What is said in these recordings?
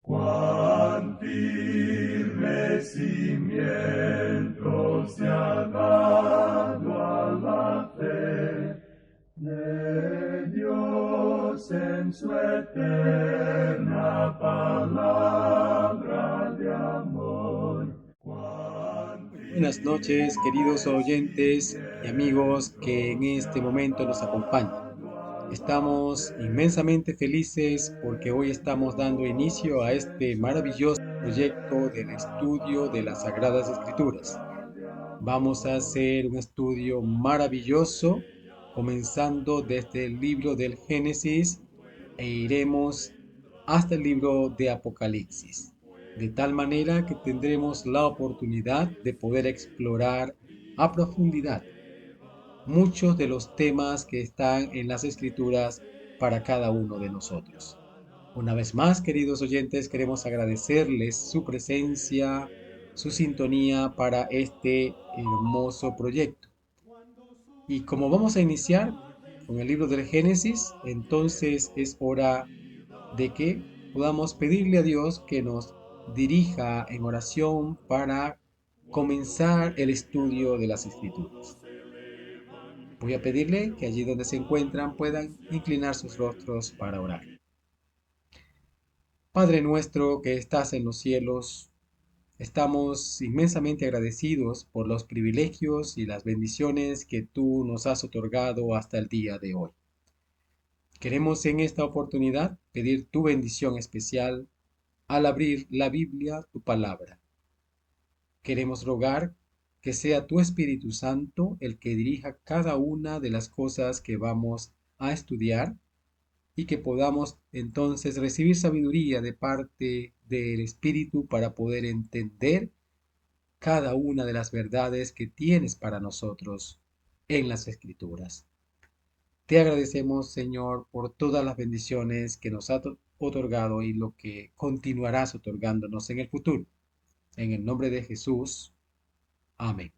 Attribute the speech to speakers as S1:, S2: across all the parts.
S1: Cuán firme cimiento se ha dado a la fe de Dios en su eterna palabra de amor.
S2: Muy buenas noches, queridos oyentes y amigos que en este momento nos acompañan. Estamos inmensamente felices porque hoy estamos dando inicio a este maravilloso proyecto del estudio de las Sagradas Escrituras. Vamos a hacer un estudio maravilloso, comenzando desde el libro del Génesis e iremos hasta el libro de Apocalipsis, de tal manera que tendremos la oportunidad de poder explorar a profundidad muchos de los temas que están en las Escrituras para cada uno de nosotros. Una vez más, queridos oyentes, queremos agradecerles su presencia, su sintonía para este hermoso proyecto. Y como vamos a iniciar con el libro del Génesis, entonces es hora de que podamos pedirle a Dios que nos dirija en oración para comenzar el estudio de las Escrituras. Voy a pedirle que allí donde se encuentran puedan inclinar sus rostros para orar. Padre nuestro que estás en los cielos, estamos inmensamente agradecidos por los privilegios y las bendiciones que tú nos has otorgado hasta el día de hoy. Queremos en esta oportunidad pedir tu bendición especial al abrir la Biblia, tu palabra. Queremos rogar que sea tu Espíritu Santo el que dirija cada una de las cosas que vamos a estudiar y que podamos entonces recibir sabiduría de parte del Espíritu para poder entender cada una de las verdades que tienes para nosotros en las Escrituras. Te agradecemos, Señor, por todas las bendiciones que nos has otorgado y lo que continuarás otorgándonos en el futuro. En el nombre de Jesús. Amén.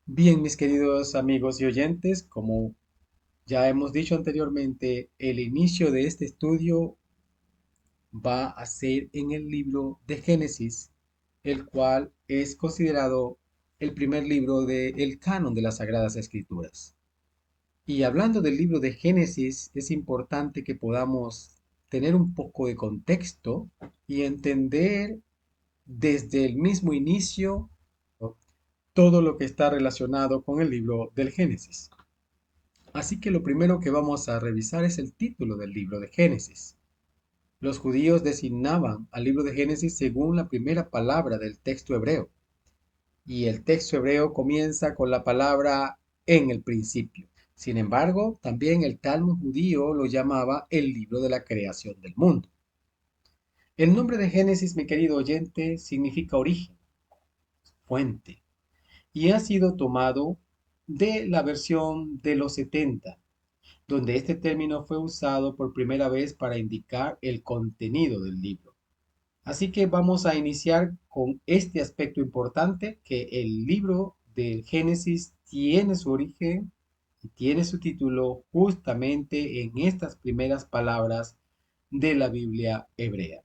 S2: Bien, mis queridos amigos y oyentes, como ya hemos dicho anteriormente, el inicio de este estudio va a ser en el libro de Génesis, el cual es considerado el primer libro del canon de las Sagradas Escrituras. Y hablando del libro de Génesis, es importante que podamos tener un poco de contexto y entender desde el mismo inicio, ¿no?, todo lo que está relacionado con el libro del Génesis. Así que lo primero que vamos a revisar es el título del libro de Génesis. Los judíos designaban al libro de Génesis según la primera palabra del texto hebreo, y el texto hebreo comienza con la palabra en el principio. Sin embargo, también el Talmud judío lo llamaba el libro de la creación del mundo. El nombre de Génesis, mi querido oyente, significa origen, fuente, y ha sido tomado de la versión de los 70, donde este término fue usado por primera vez para indicar el contenido del libro. Así que vamos a iniciar con este aspecto importante, que el libro del Génesis tiene su origen y tiene su título justamente en estas primeras palabras de la Biblia hebrea.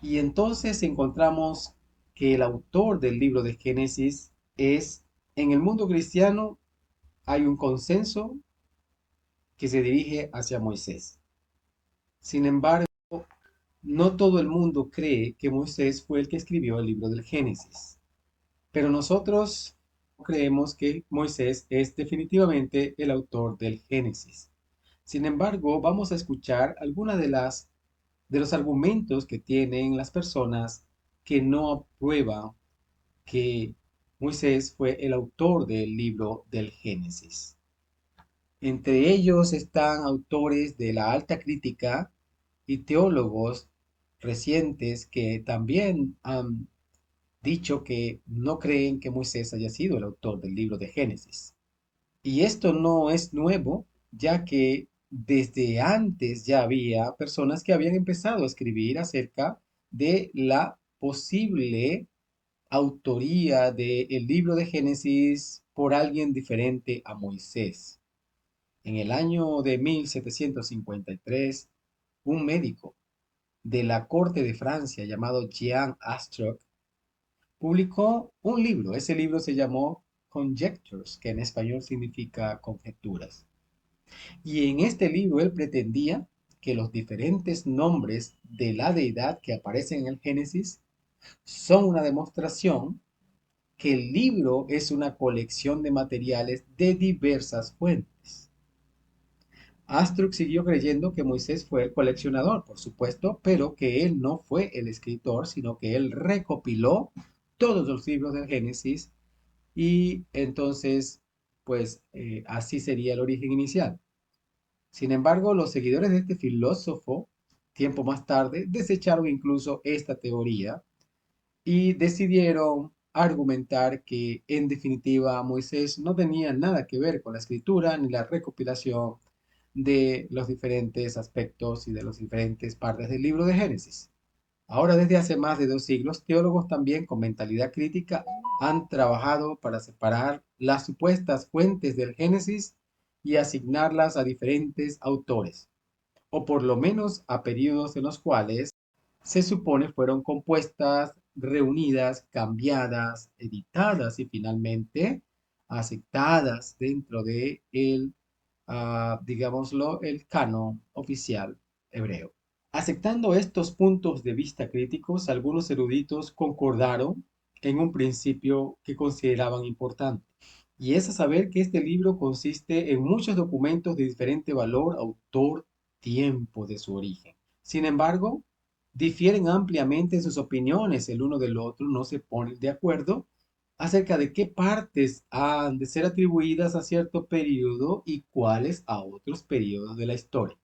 S2: Y entonces encontramos que el autor del libro de Génesis es, en el mundo cristiano, hay un consenso que se dirige hacia Moisés. Sin embargo, no todo el mundo cree que Moisés fue el que escribió el libro del Génesis, pero nosotros creemos que Moisés es definitivamente el autor del Génesis. Sin embargo, vamos a escuchar algunas de los argumentos que tienen las personas que no aprueban que Moisés fue el autor del libro del Génesis. Entre ellos están autores de la alta crítica y teólogos recientes que también han dicho que no creen que Moisés haya sido el autor del libro de Génesis. Y esto no es nuevo, ya que desde antes ya había personas que habían empezado a escribir acerca de la posible autoría del libro de Génesis por alguien diferente a Moisés. En el año de 1753, un médico de la corte de Francia llamado Jean Astruc publicó un libro. Ese libro se llamó Conjectures, que en español significa conjeturas. Y en este libro él pretendía que los diferentes nombres de la deidad que aparecen en el Génesis son una demostración que el libro es una colección de materiales de diversas fuentes. Astruc siguió creyendo que Moisés fue el coleccionador, por supuesto, pero que él no fue el escritor, sino que él recopiló todos los libros del Génesis y entonces, pues así sería el origen inicial. Sin embargo, los seguidores de este filósofo, tiempo más tarde, desecharon incluso esta teoría y decidieron argumentar que en definitiva Moisés no tenía nada que ver con la escritura ni la recopilación de los diferentes aspectos y de las diferentes partes del libro de Génesis. Ahora, desde hace más de 2 siglos, teólogos también con mentalidad crítica han trabajado para separar las supuestas fuentes del Génesis y asignarlas a diferentes autores, o por lo menos a periodos en los cuales se supone fueron compuestas, reunidas, cambiadas, editadas y finalmente aceptadas dentro de el, digámoslo, el canon oficial hebreo. Aceptando estos puntos de vista críticos, algunos eruditos concordaron en un principio que consideraban importante, y es a saber que este libro consiste en muchos documentos de diferente valor, autor, tiempo de su origen. Sin embargo, difieren ampliamente en sus opiniones el uno del otro, no se ponen de acuerdo acerca de qué partes han de ser atribuidas a cierto periodo y cuáles a otros periodos de la historia.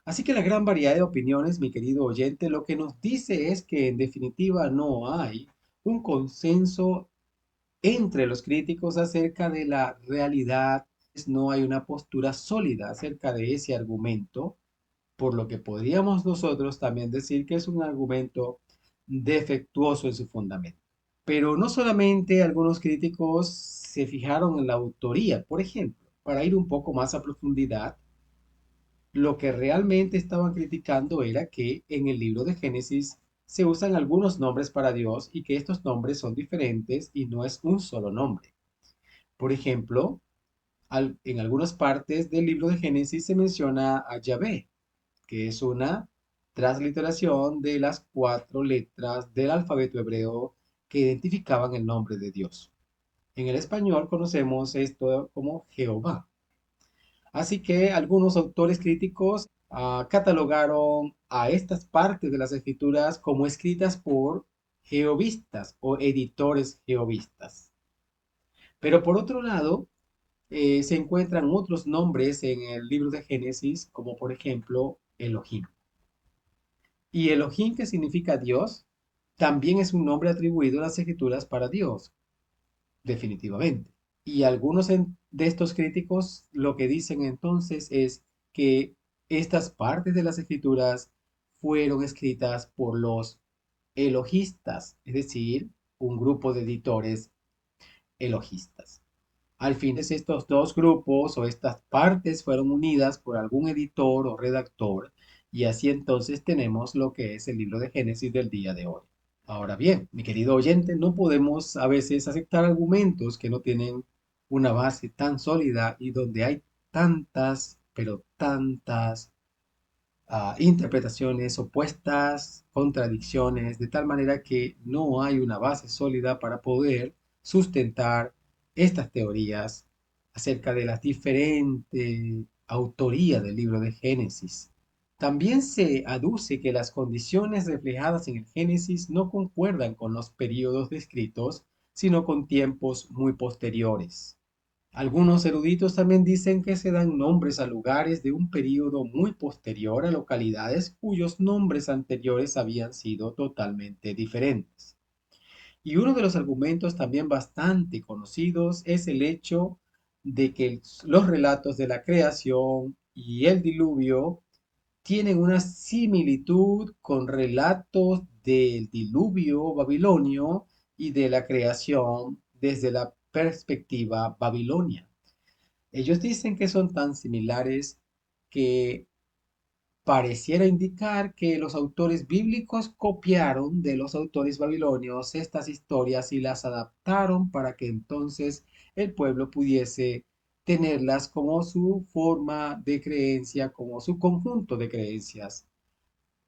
S2: Así que la gran variedad de opiniones, mi querido oyente, lo que nos dice es que en definitiva no hay un consenso entre los críticos acerca de la realidad, no hay una postura sólida acerca de ese argumento, por lo que podríamos nosotros también decir que es un argumento defectuoso en su fundamento. Pero no solamente algunos críticos se fijaron en la autoría, por ejemplo, para ir un poco más a profundidad, lo que realmente estaban criticando era que en el libro de Génesis se usan algunos nombres para Dios y que estos nombres son diferentes y no es un solo nombre. Por ejemplo, en algunas partes del libro de Génesis se menciona a Yahvé, que es una transliteración de las 4 letras del alfabeto hebreo que identificaban el nombre de Dios. En el español conocemos esto como Jehová. Así que algunos autores críticos catalogaron a estas partes de las escrituras como escritas por jehovistas o editores jehovistas. Pero por otro lado, se encuentran otros nombres en el libro de Génesis, como por ejemplo Elohim. Y Elohim, que significa Dios, también es un nombre atribuido a las escrituras para Dios, definitivamente. Y algunos de estos críticos lo que dicen entonces es que estas partes de las escrituras fueron escritas por los elogistas, es decir, un grupo de editores elogistas. Al fin, estos dos grupos o estas partes fueron unidas por algún editor o redactor y así entonces tenemos lo que es el libro de Génesis del día de hoy. Ahora bien, mi querido oyente, no podemos a veces aceptar argumentos que no tienen una base tan sólida y donde hay tantas, pero tantas interpretaciones opuestas, contradicciones, de tal manera que no hay una base sólida para poder sustentar estas teorías acerca de la diferente autoría del libro de Génesis. También se aduce que las condiciones reflejadas en el Génesis no concuerdan con los periodos descritos, sino con tiempos muy posteriores. Algunos eruditos también dicen que se dan nombres a lugares de un período muy posterior a localidades cuyos nombres anteriores habían sido totalmente diferentes. Y uno de los argumentos también bastante conocidos es el hecho de que los relatos de la creación y el diluvio tienen una similitud con relatos del diluvio babilonio y de la creación desde la perspectiva babilonia. Ellos dicen que son tan similares que Pareciera indicar que los autores bíblicos copiaron de los autores babilonios estas historias y las adaptaron para que entonces el pueblo pudiese tenerlas como su forma de creencia, como su conjunto de creencias.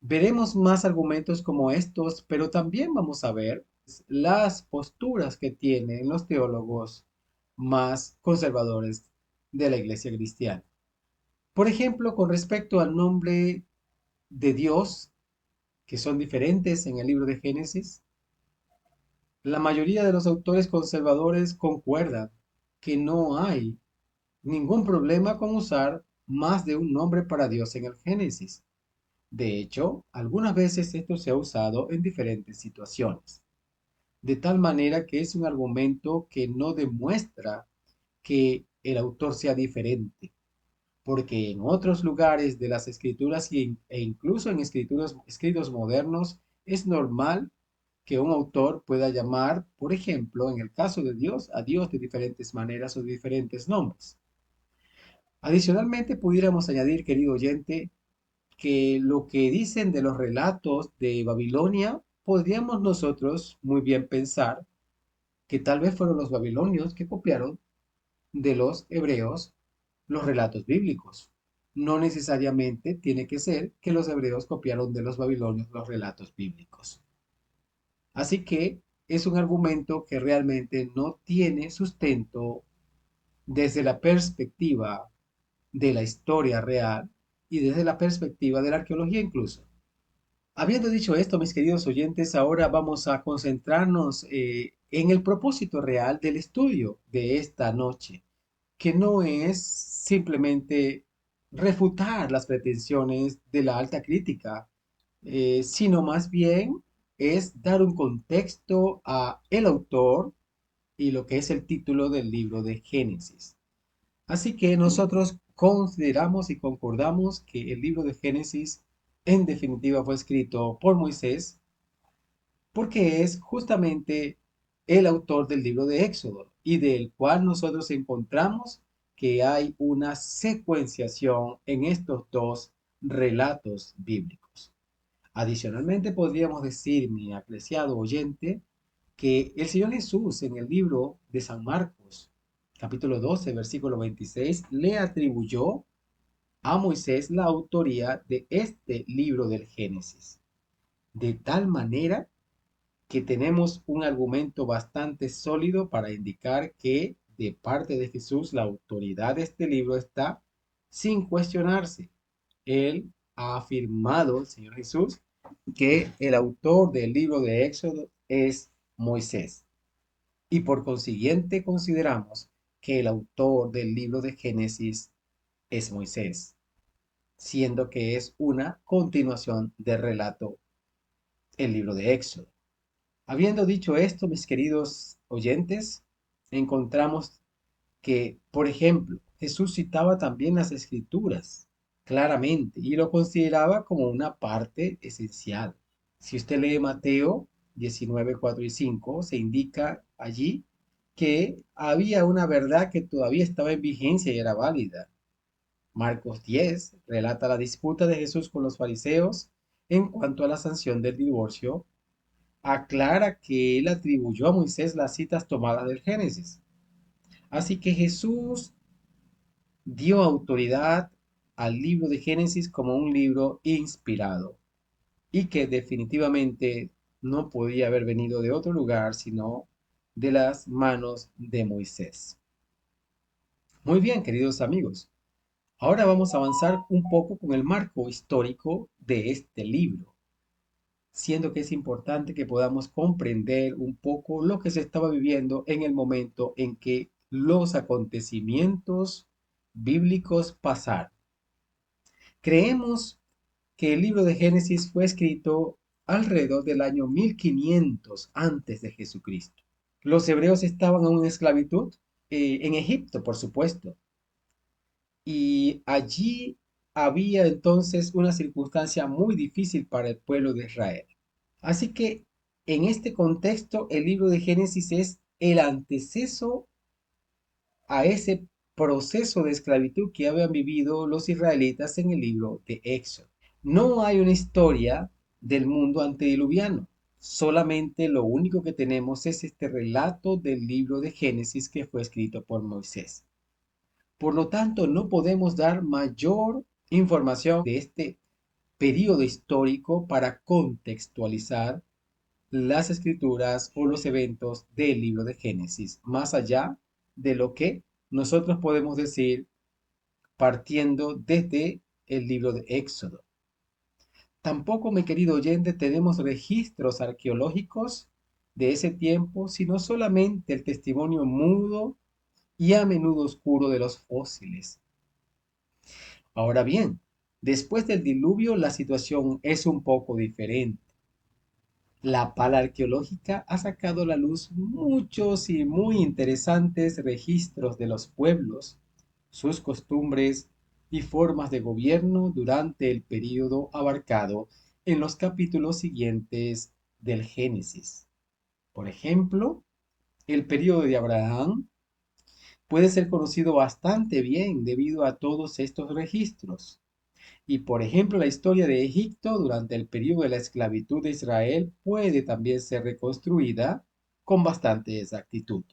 S2: Veremos más argumentos como estos, pero también vamos a ver las posturas que tienen los teólogos más conservadores de la iglesia cristiana. Por ejemplo, con respecto al nombre de Dios, que son diferentes en el libro de Génesis, la mayoría de los autores conservadores concuerdan que no hay ningún problema con usar más de un nombre para Dios en el Génesis. De hecho, algunas veces esto se ha usado en diferentes situaciones, de tal manera que es un argumento que no demuestra que el autor sea diferente, porque en otros lugares de las escrituras e incluso en escritos modernos es normal que un autor pueda llamar, por ejemplo, en el caso de Dios, a Dios de diferentes maneras o de diferentes nombres. Adicionalmente, pudiéramos añadir, querido oyente, que lo que dicen de los relatos de Babilonia, podríamos nosotros muy bien pensar que tal vez fueron los babilonios que copiaron de los hebreos los relatos bíblicos. No necesariamente tiene que ser que los hebreos copiaron de los babilonios los relatos bíblicos. Así que es un argumento que realmente no tiene sustento desde la perspectiva de la historia real y desde la perspectiva de la arqueología incluso. Habiendo dicho esto, mis queridos oyentes, ahora vamos a concentrarnos en el propósito real del estudio de esta noche, que no es simplemente refutar las pretensiones de la alta crítica, sino más bien es dar un contexto a el autor y lo que es el título del libro de Génesis. Así que nosotros consideramos y concordamos que el libro de Génesis en definitiva fue escrito por Moisés porque es justamente el autor del libro de Éxodo y del cual nosotros encontramos que hay una secuenciación en estos dos relatos bíblicos. Adicionalmente, podríamos decir, mi apreciado oyente, que el Señor Jesús en el libro de San Marcos, capítulo 12, versículo 26, le atribuyó a Moisés la autoría de este libro del Génesis. De tal manera que tenemos un argumento bastante sólido para indicar que de parte de Jesús la autoridad de este libro está sin cuestionarse. Él ha afirmado, el Señor Jesús, que el autor del libro de Éxodo es Moisés. Y por consiguiente consideramos que el autor del libro de Génesis es Moisés, siendo que es una continuación del relato, el libro de Éxodo. Habiendo dicho esto, mis queridos oyentes, encontramos que, por ejemplo, Jesús citaba también las escrituras claramente y lo consideraba como una parte esencial. Si usted lee Mateo 19, 4 y 5, se indica allí que había una verdad que todavía estaba en vigencia y era válida. Marcos 10 relata la disputa de Jesús con los fariseos en cuanto a la sanción del divorcio. Aclara que él atribuyó a Moisés las citas tomadas del Génesis. Así que Jesús dio autoridad al libro de Génesis como un libro inspirado y que definitivamente no podía haber venido de otro lugar sino de las manos de Moisés. Muy bien, queridos amigos. Ahora vamos a avanzar un poco con el marco histórico de este libro, siendo que es importante que podamos comprender un poco lo que se estaba viviendo en el momento en que los acontecimientos bíblicos pasaron. Creemos que el libro de Génesis fue escrito alrededor del año 1500 antes de Jesucristo. Los hebreos estaban aún en esclavitud en Egipto, por supuesto, y allí había entonces una circunstancia muy difícil para el pueblo de Israel. Así que en este contexto, el libro de Génesis es el anteceso a ese proceso de esclavitud que habían vivido los israelitas en el libro de Éxodo. No hay una historia del mundo antediluviano. Solamente lo único que tenemos es este relato del libro de Génesis que fue escrito por Moisés. Por lo tanto, no podemos dar mayor información de este periodo histórico para contextualizar las escrituras o los eventos del libro de Génesis, más allá de lo que nosotros podemos decir partiendo desde el libro de Éxodo. Tampoco, mi querido oyente, tenemos registros arqueológicos de ese tiempo, sino solamente el testimonio mudo y a menudo oscuro de los fósiles. Ahora bien, después del diluvio la situación es un poco diferente. La pala arqueológica ha sacado a la luz muchos y muy interesantes registros de los pueblos, sus costumbres y formas de gobierno durante el período abarcado en los capítulos siguientes del Génesis. Por ejemplo, el período de Abraham puede ser conocido bastante bien debido a todos estos registros. Y por ejemplo, la historia de Egipto durante el periodo de la esclavitud de Israel puede también ser reconstruida con bastante exactitud.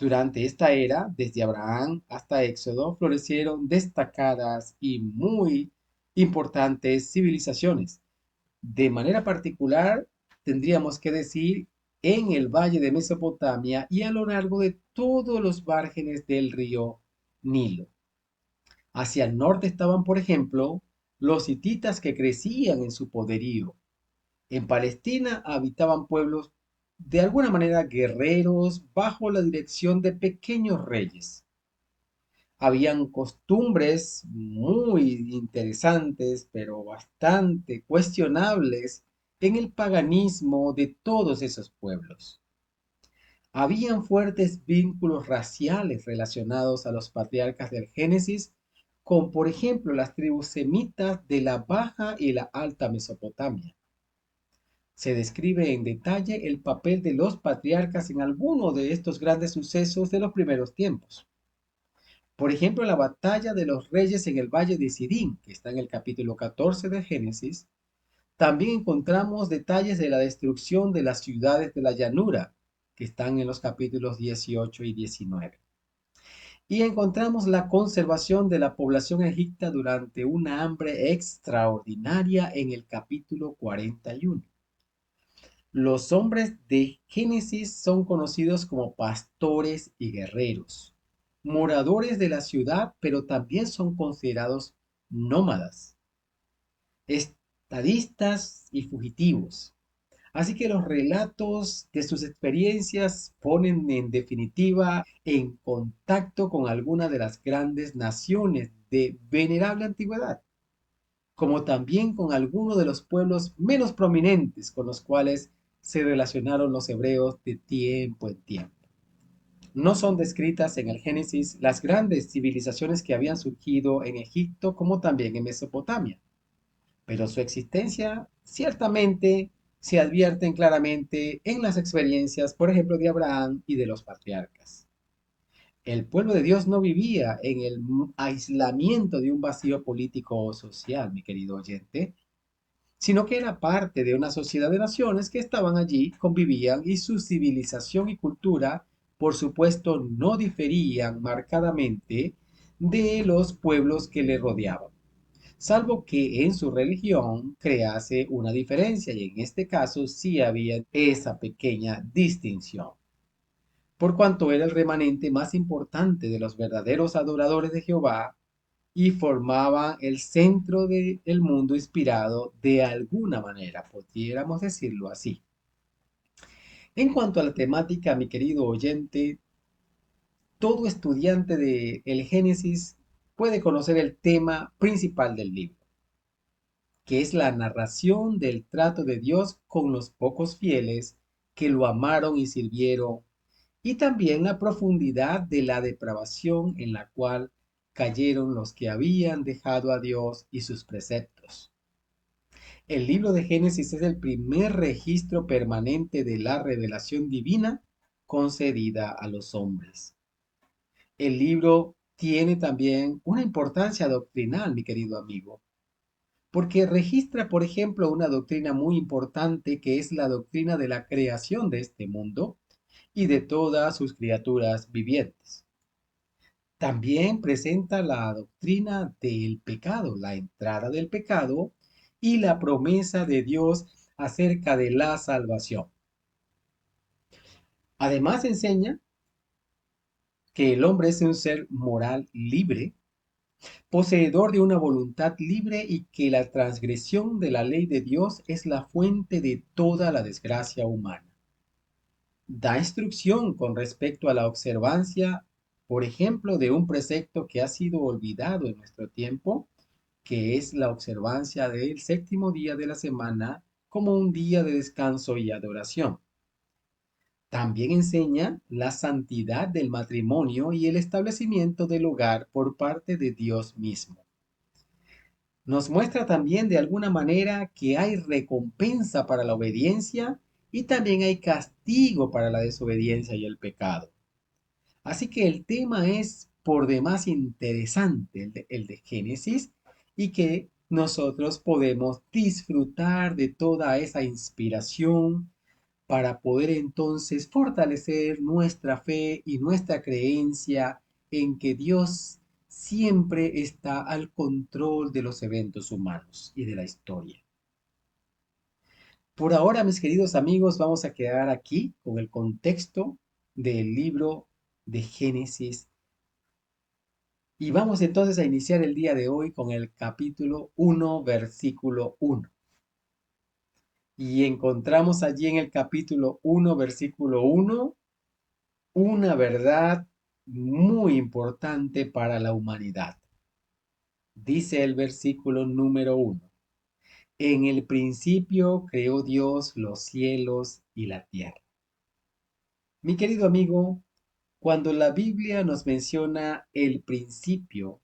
S2: Durante esta era, desde Abraham hasta Éxodo, florecieron destacadas y muy importantes civilizaciones. De manera particular, tendríamos que decir en el valle de Mesopotamia y a lo largo de todos los márgenes del río Nilo. Hacia el norte estaban, por ejemplo, los hititas que crecían en su poderío. En Palestina habitaban pueblos de alguna manera guerreros bajo la dirección de pequeños reyes. Habían costumbres muy interesantes, pero bastante cuestionables en el paganismo de todos esos pueblos. Habían fuertes vínculos raciales relacionados a los patriarcas del Génesis, con por ejemplo las tribus semitas de la Baja y la Alta Mesopotamia. Se describe en detalle el papel de los patriarcas en alguno de estos grandes sucesos de los primeros tiempos. Por ejemplo, la batalla de los reyes en el valle de Sidín, que está en el capítulo 14 de Génesis. También encontramos detalles de la destrucción de las ciudades de la llanura, que están en los capítulos 18 y 19. Y encontramos la conservación de la población egipcia durante una hambre extraordinaria en el capítulo 41. Los hombres de Génesis son conocidos como pastores y guerreros, moradores de la ciudad, pero también son considerados nómadas, estadistas y fugitivos. Así que los relatos de sus experiencias ponen en definitiva en contacto con algunas de las grandes naciones de venerable antigüedad, como también con algunos de los pueblos menos prominentes con los cuales se relacionaron los hebreos de tiempo en tiempo. No son descritas en el Génesis las grandes civilizaciones que habían surgido en Egipto como también en Mesopotamia, pero su existencia ciertamente se advierten claramente en las experiencias, por ejemplo, de Abraham y de los patriarcas. El pueblo de Dios no vivía en el aislamiento de un vacío político o social, mi querido oyente, sino que era parte de una sociedad de naciones que estaban allí, convivían y su civilización y cultura, por supuesto, no diferían marcadamente de los pueblos que le rodeaban, salvo que en su religión crease una diferencia y en este caso sí había esa pequeña distinción, por cuanto era el remanente más importante de los verdaderos adoradores de Jehová y formaban el centro del mundo inspirado de alguna manera, pudiéramos decirlo así. En cuanto a la temática, mi querido oyente, todo estudiante de el Génesis puede conocer el tema principal del libro, que es la narración del trato de Dios con los pocos fieles que lo amaron y sirvieron, y también la profundidad de la depravación en la cual cayeron los que habían dejado a Dios y sus preceptos. El libro de Génesis es el primer registro permanente de la revelación divina concedida a los hombres. El libro tiene también una importancia doctrinal, mi querido amigo, porque registra, por ejemplo, una doctrina muy importante que es la doctrina de la creación de este mundo y de todas sus criaturas vivientes. También presenta la doctrina del pecado, la entrada del pecado y la promesa de Dios acerca de la salvación. Además enseña que el hombre es un ser moral libre, poseedor de una voluntad libre y que la transgresión de la ley de Dios es la fuente de toda la desgracia humana. Da instrucción con respecto a la observancia, por ejemplo, de un precepto que ha sido olvidado en nuestro tiempo, que es la observancia del séptimo día de la semana como un día de descanso y adoración. También enseña la santidad del matrimonio y el establecimiento del hogar por parte de Dios mismo. Nos muestra también de alguna manera que hay recompensa para la obediencia y también hay castigo para la desobediencia y el pecado. Así que el tema es por demás interesante, el de Génesis, y que nosotros podemos disfrutar de toda esa inspiración para poder entonces fortalecer nuestra fe y nuestra creencia en que Dios siempre está al control de los eventos humanos y de la historia. Por ahora, mis queridos amigos, vamos a quedar aquí con el contexto del libro de Génesis y vamos entonces a iniciar el día de hoy con el capítulo 1, versículo 1. Y encontramos allí en el capítulo 1, versículo 1, una verdad muy importante para la humanidad. Dice el versículo número 1. En el principio creó Dios los cielos y la tierra. Mi querido amigo, cuando la Biblia nos menciona el principio,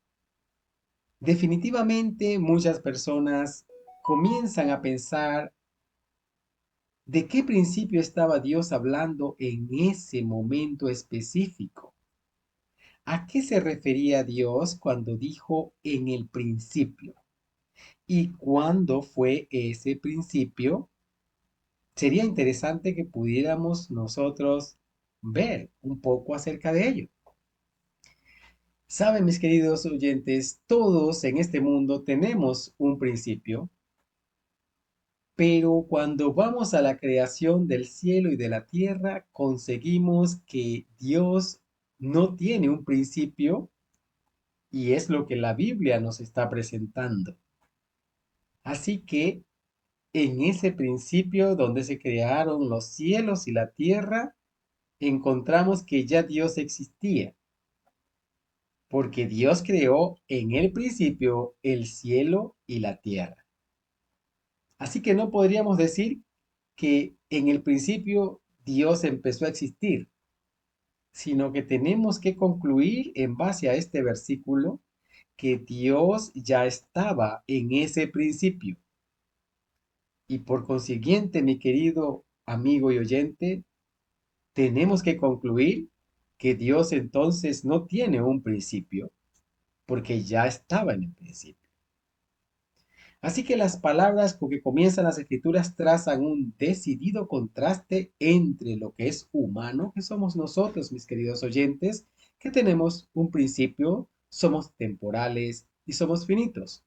S2: definitivamente muchas personas comienzan a pensar de qué principio estaba Dios hablando en ese momento específico. ¿A qué se refería Dios cuando dijo en el principio? ¿Y cuándo fue ese principio? Sería interesante que pudiéramos nosotros ver un poco acerca de ello. Saben, mis queridos oyentes, todos en este mundo tenemos un principio, pero cuando vamos a la creación del cielo y de la tierra, conseguimos que Dios no tiene un principio y es lo que la Biblia nos está presentando. Así que en ese principio donde se crearon los cielos y la tierra, encontramos que ya Dios existía, porque Dios creó en el principio el cielo y la tierra. Así que no podríamos decir que en el principio Dios empezó a existir, sino que tenemos que concluir en base a este versículo que Dios ya estaba en ese principio. Y por consiguiente, mi querido amigo y oyente, tenemos que concluir que Dios entonces no tiene un principio, porque ya estaba en el principio. Así que las palabras con que comienzan las escrituras trazan un decidido contraste entre lo que es humano, que somos nosotros, mis queridos oyentes, que tenemos un principio, somos temporales y somos finitos,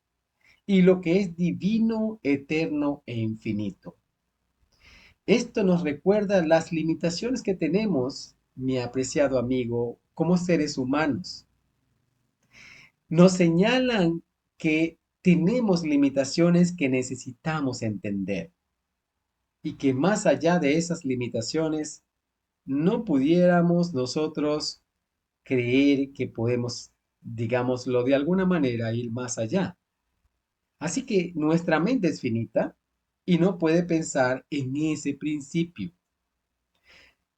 S2: y lo que es divino, eterno e infinito. Esto nos recuerda las limitaciones que tenemos, mi apreciado amigo, como seres humanos. Nos señalan que tenemos limitaciones que necesitamos entender y que más allá de esas limitaciones no pudiéramos nosotros creer que podemos, digámoslo de alguna manera, ir más allá. Así que nuestra mente es finita y no puede pensar en ese principio.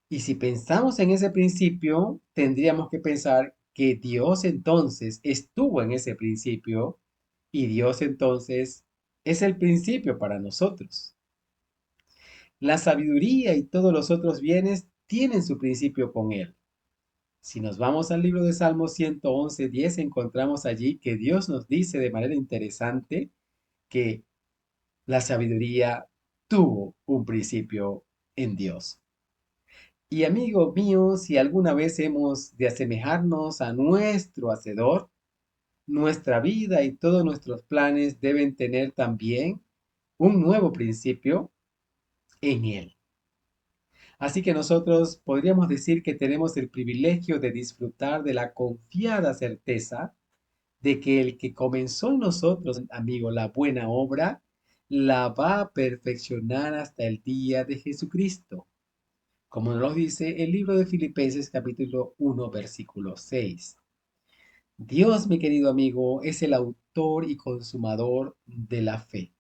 S2: Y si pensamos en ese principio, tendríamos que pensar que Dios entonces estuvo en ese principio y Dios entonces es el principio para nosotros. La sabiduría y todos los otros bienes tienen su principio con Él. Si nos vamos al libro de Salmos 111:10, encontramos allí que Dios nos dice de manera interesante que la sabiduría tuvo un principio en Dios. Y amigo mío, si alguna vez hemos de asemejarnos a nuestro Hacedor, nuestra vida y todos nuestros planes deben tener también un nuevo principio en Él. Así que nosotros podríamos decir que tenemos el privilegio de disfrutar de la confiada certeza de que el que comenzó en nosotros, amigo, la buena obra, la va a perfeccionar hasta el día de Jesucristo, como nos lo dice el libro de Filipenses capítulo 1, versículo 6. Dios, mi querido amigo, es el autor y consumador de la fe.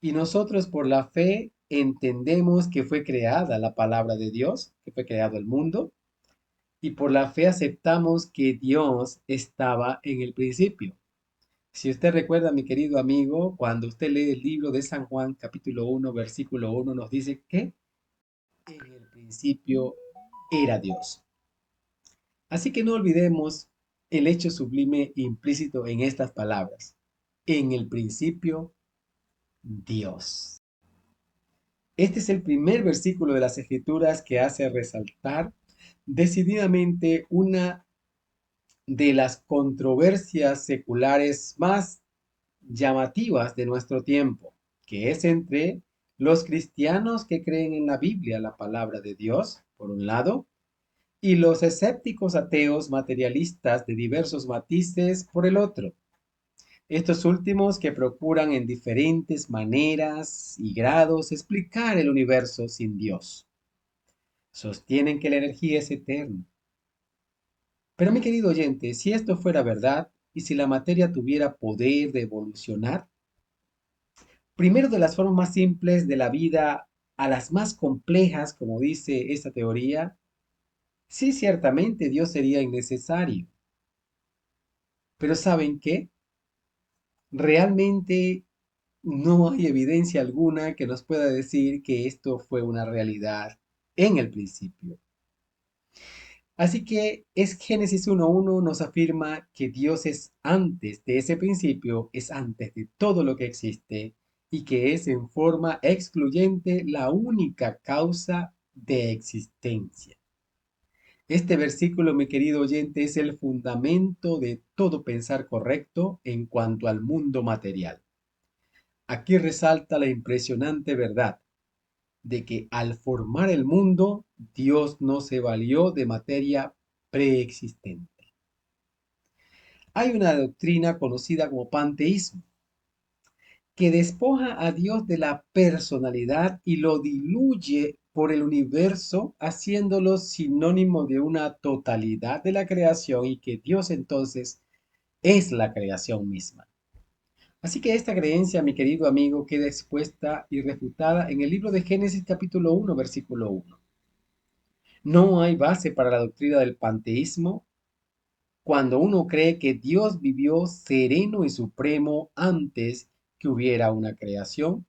S2: Y nosotros por la fe entendemos que fue creada la palabra de Dios, que fue creado el mundo, y por la fe aceptamos que Dios estaba en el principio. Si usted recuerda, mi querido amigo, cuando usted lee el libro de San Juan, capítulo 1, versículo 1, nos dice que en el principio era Dios. Así que no olvidemos el hecho sublime implícito en estas palabras. En el principio, Dios. Este es el primer versículo de las Escrituras que hace resaltar decididamente una de las controversias seculares más llamativas de nuestro tiempo, que es entre los cristianos que creen en la Biblia, la palabra de Dios, por un lado, y los escépticos ateos materialistas de diversos matices por el otro. Estos últimos que procuran en diferentes maneras y grados explicar el universo sin Dios. Sostienen que la energía es eterna. Pero mi querido oyente, si esto fuera verdad y si la materia tuviera poder de evolucionar, primero de las formas más simples de la vida a las más complejas, como dice esta teoría, sí, ciertamente Dios sería innecesario. Pero ¿saben qué? Realmente no hay evidencia alguna que nos pueda decir que esto fue una realidad en el principio. Así que es Génesis 1:1 nos afirma que Dios es antes de ese principio, es antes de todo lo que existe y que es en forma excluyente la única causa de existencia. Este versículo, mi querido oyente, es el fundamento de todo pensar correcto en cuanto al mundo material. Aquí resalta la impresionante verdad de que al formar el mundo, Dios no se valió de materia preexistente. Hay una doctrina conocida como panteísmo, que despoja a Dios de la personalidad y lo diluye por el universo, haciéndolo sinónimo de una totalidad de la creación y que Dios entonces es la creación misma. Así que esta creencia, mi querido amigo, queda expuesta y refutada en el libro de Génesis capítulo 1, versículo 1. No hay base para la doctrina del panteísmo cuando uno cree que Dios vivió sereno y supremo antes que hubiera una creación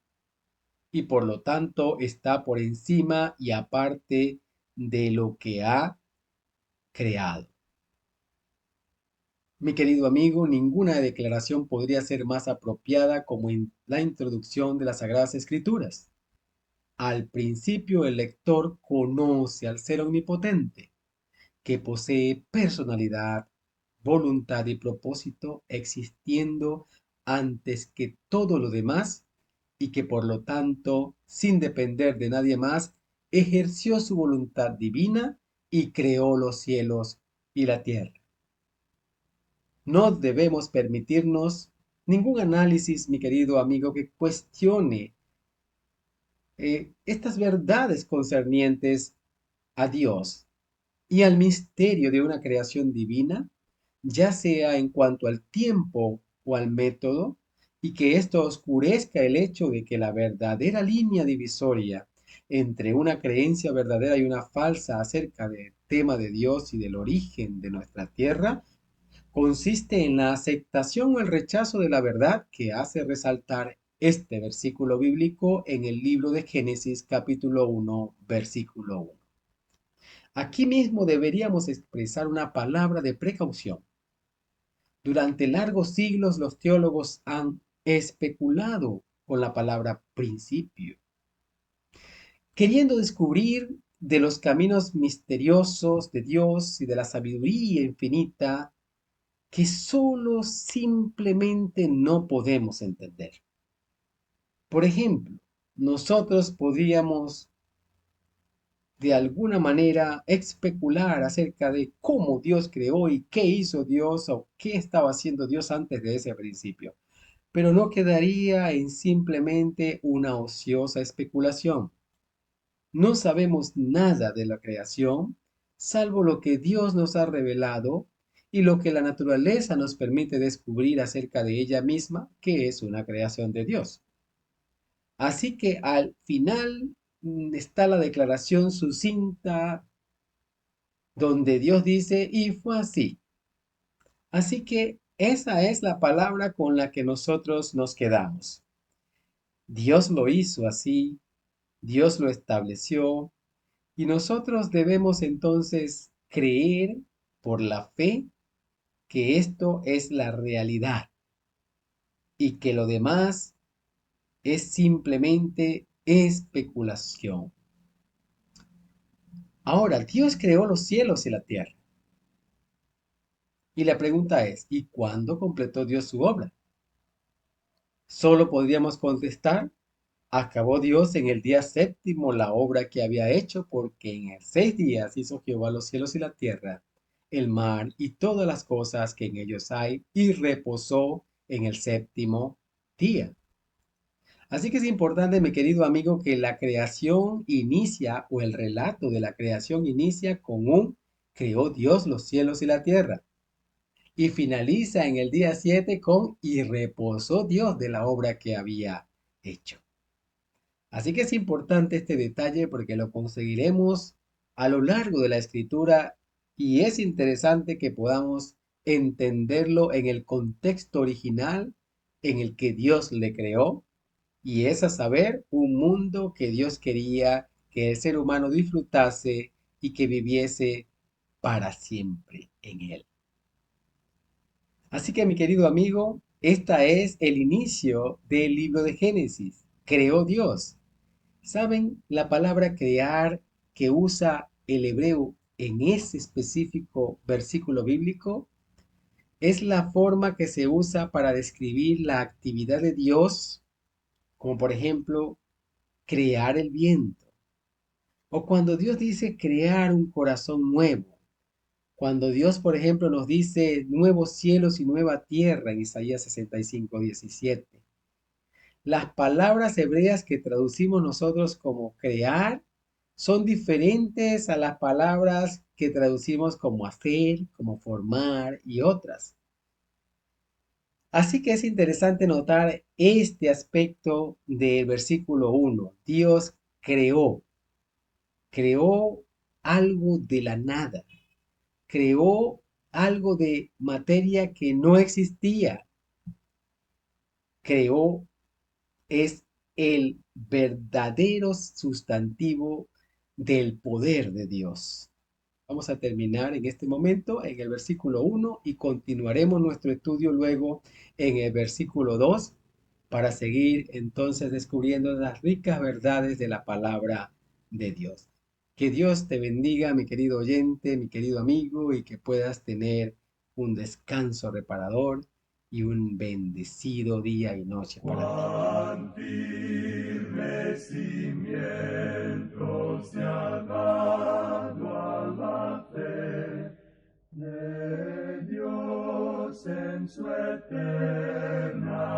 S2: y por lo tanto está por encima y aparte de lo que ha creado. Mi querido amigo, ninguna declaración podría ser más apropiada como en la introducción de las Sagradas Escrituras. Al principio el lector conoce al ser omnipotente, que posee personalidad, voluntad y propósito existiendo antes que todo lo demás y que por lo tanto, sin depender de nadie más, ejerció su voluntad divina y creó los cielos y la tierra. No debemos permitirnos ningún análisis, mi querido amigo, que cuestione estas verdades concernientes a Dios y al misterio de una creación divina, ya sea en cuanto al tiempo o al método, y que esto oscurezca el hecho de que la verdadera línea divisoria entre una creencia verdadera y una falsa acerca del tema de Dios y del origen de nuestra tierra consiste en la aceptación o el rechazo de la verdad que hace resaltar este versículo bíblico en el libro de Génesis capítulo 1, versículo 1. Aquí mismo deberíamos expresar una palabra de precaución. Durante largos siglos los teólogos han especulado con la palabra principio, queriendo descubrir de los caminos misteriosos de Dios y de la sabiduría infinita que solo simplemente no podemos entender. Por ejemplo, nosotros podríamos de alguna manera especular acerca de cómo Dios creó y qué hizo Dios o qué estaba haciendo Dios antes de ese principio, pero no quedaría en simplemente una ociosa especulación. No sabemos nada de la creación, salvo lo que Dios nos ha revelado y lo que la naturaleza nos permite descubrir acerca de ella misma, que es una creación de Dios. Así que al final está la declaración sucinta donde Dios dice, y fue así. Así que esa es la palabra con la que nosotros nos quedamos. Dios lo hizo así, Dios lo estableció, y nosotros debemos entonces creer por la fe que esto es la realidad y que lo demás es simplemente especulación. Ahora, Dios creó los cielos y la tierra. Y la pregunta es, ¿y cuándo completó Dios su obra? Solo podríamos contestar, acabó Dios en el día séptimo la obra que había hecho, porque en 6 días hizo Jehová los cielos y la tierra, el mar y todas las cosas que en ellos hay, y reposó en el séptimo día. Así que es importante, mi querido amigo, que la creación inicia, o el relato de la creación inicia con un creó Dios los cielos y la tierra. Y finaliza en el día 7 con y reposó Dios de la obra que había hecho. Así que es importante este detalle porque lo conseguiremos a lo largo de la escritura y es interesante que podamos entenderlo en el contexto original en el que Dios le creó y es a saber un mundo que Dios quería que el ser humano disfrutase y que viviese para siempre en él. Así que mi querido amigo, esta es el inicio del libro de Génesis. Creó Dios. ¿Saben la palabra crear que usa el hebreo en ese específico versículo bíblico? Es la forma que se usa para describir la actividad de Dios, como por ejemplo crear el viento, o cuando Dios dice crear un corazón nuevo, cuando Dios, por ejemplo, nos dice nuevos cielos y nueva tierra en Isaías 65:17. Las palabras hebreas que traducimos nosotros como crear son diferentes a las palabras que traducimos como hacer, como formar y otras. Así que es interesante notar este aspecto del versículo 1. Dios creó algo de la nada, creó algo de materia que no existía, creó es el verdadero sustantivo del poder de Dios. Vamos a terminar en este momento en el versículo 1 y continuaremos nuestro estudio luego en el versículo 2 para seguir entonces descubriendo las ricas verdades de la palabra de Dios. Que Dios te bendiga, mi querido oyente, mi querido amigo, y que puedas tener un descanso reparador y un bendecido día y noche para ti.
S1: Cuán firmes cimientos se ha dado a la fe de Dios en su eterna